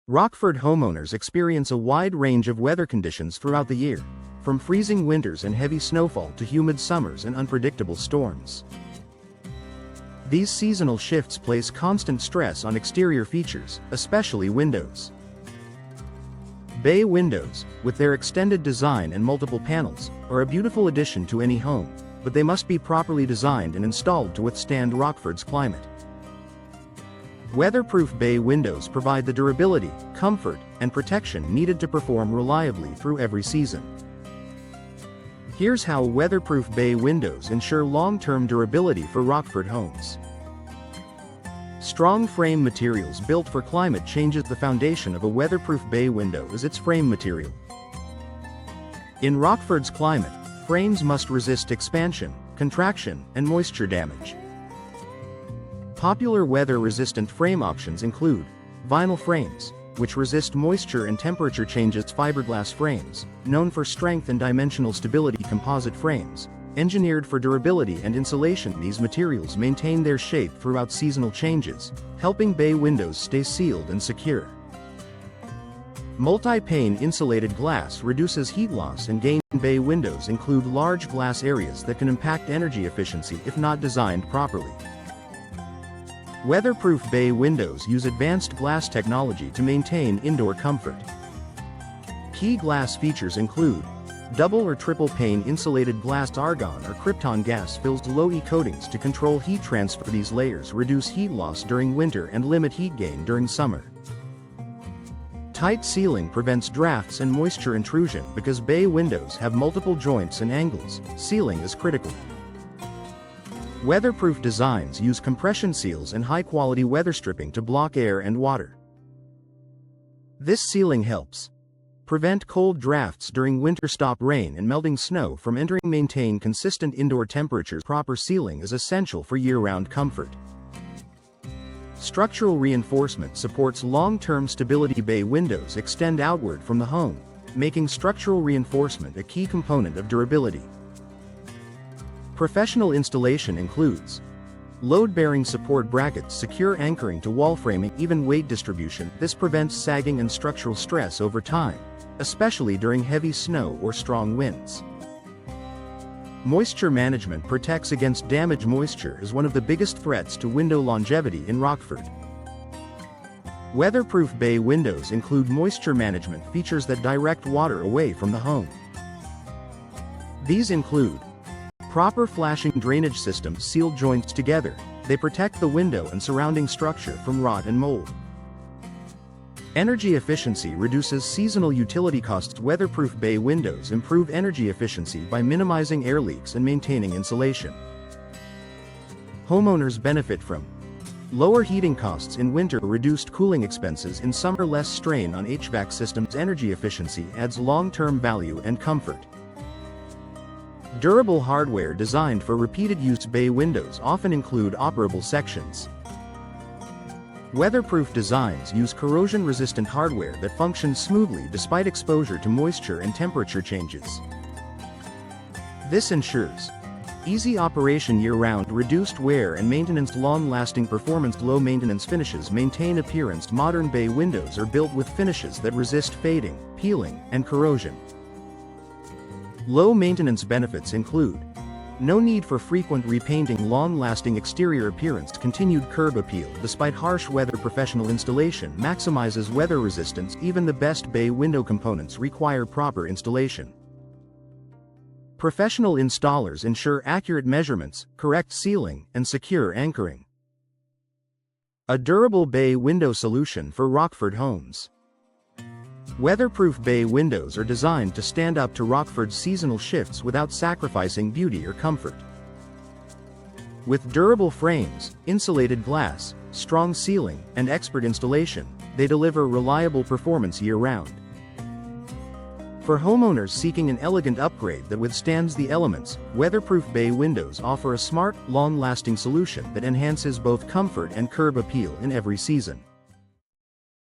Rockford homeowners experience a wide range of weather conditions throughout the year, from freezing winters and heavy snowfall to humid summers and unpredictable storms. These seasonal shifts place constant stress on exterior features, especially windows. Bay windows, with their extended design and multiple panels, are a beautiful addition to any home, but they must be properly designed and installed to withstand Rockford's climate. Weatherproof bay windows provide the durability, comfort, and protection needed to perform reliably through every season. Here's how weatherproof bay windows ensure long-term durability for Rockford homes. Strong frame materials built for climate changes. The foundation of a weatherproof bay window is its frame material. In Rockford's climate, frames must resist expansion, contraction, and moisture damage. Popular weather-resistant frame options include vinyl frames, which resist moisture and temperature changes, fiberglass frames, known for strength and dimensional stability, composite frames, engineered for durability and insulation. These materials maintain their shape throughout seasonal changes, helping bay windows stay sealed and secure. Multi-pane insulated glass reduces heat loss and gain. Bay windows include large glass areas that can impact energy efficiency if not designed properly. Weatherproof bay windows use advanced glass technology to maintain indoor comfort. Key glass features include double or triple pane insulated glass. Argon or krypton gas fills low-E coatings to control heat transfer. These layers reduce heat loss during winter and limit heat gain during summer. Tight sealing prevents drafts and moisture intrusion. Because bay windows have multiple joints and angles, sealing is critical. Weatherproof designs use compression seals and high-quality weather stripping to block air and water. This sealing helps prevent cold drafts during winter, stop rain and melting snow from entering. Maintain consistent indoor temperatures. Proper sealing is essential for year-round comfort. Structural reinforcement supports long-term stability. Bay windows extend outward from the home, making structural reinforcement a key component of durability. Professional installation includes load-bearing support brackets, secure anchoring to wall framing, even weight distribution. This prevents sagging and structural stress over time, especially during heavy snow or strong winds. Moisture management protects against damage. Moisture is one of the biggest threats to window longevity in Rockford. Weatherproof bay windows include moisture management features that direct water away from the home. These include proper flashing drainage systems. Seal joints together, they protect the window and surrounding structure from rot and mold. Energy efficiency reduces seasonal utility costs. Weatherproof bay windows improve energy efficiency by minimizing air leaks and maintaining insulation. Homeowners benefit from lower heating costs in winter, reduced cooling expenses in summer, less strain on HVAC systems. Energy efficiency adds long-term value and comfort. Durable hardware designed for repeated use. Bay windows often include operable sections. Weatherproof designs use corrosion-resistant hardware that functions smoothly despite exposure to moisture and temperature changes. This ensures easy operation year-round, reduced wear and maintenance, long-lasting performance. Low-maintenance finishes maintain appearance. Modern bay windows are built with finishes that resist fading, peeling, and corrosion. Low-maintenance benefits include no need for frequent repainting, long-lasting exterior appearance, continued curb appeal despite harsh weather. Professional installation maximizes weather resistance. Even the best bay window components require proper installation. Professional installers ensure accurate measurements, correct sealing, and secure anchoring. A durable bay window solution for Rockford homes. Weatherproof bay windows are designed to stand up to Rockford's seasonal shifts without sacrificing beauty or comfort. With durable frames, insulated glass, strong sealing, and expert installation, they deliver reliable performance year-round. For homeowners seeking an elegant upgrade that withstands the elements, weatherproof bay windows offer a smart, long-lasting solution that enhances both comfort and curb appeal in every season.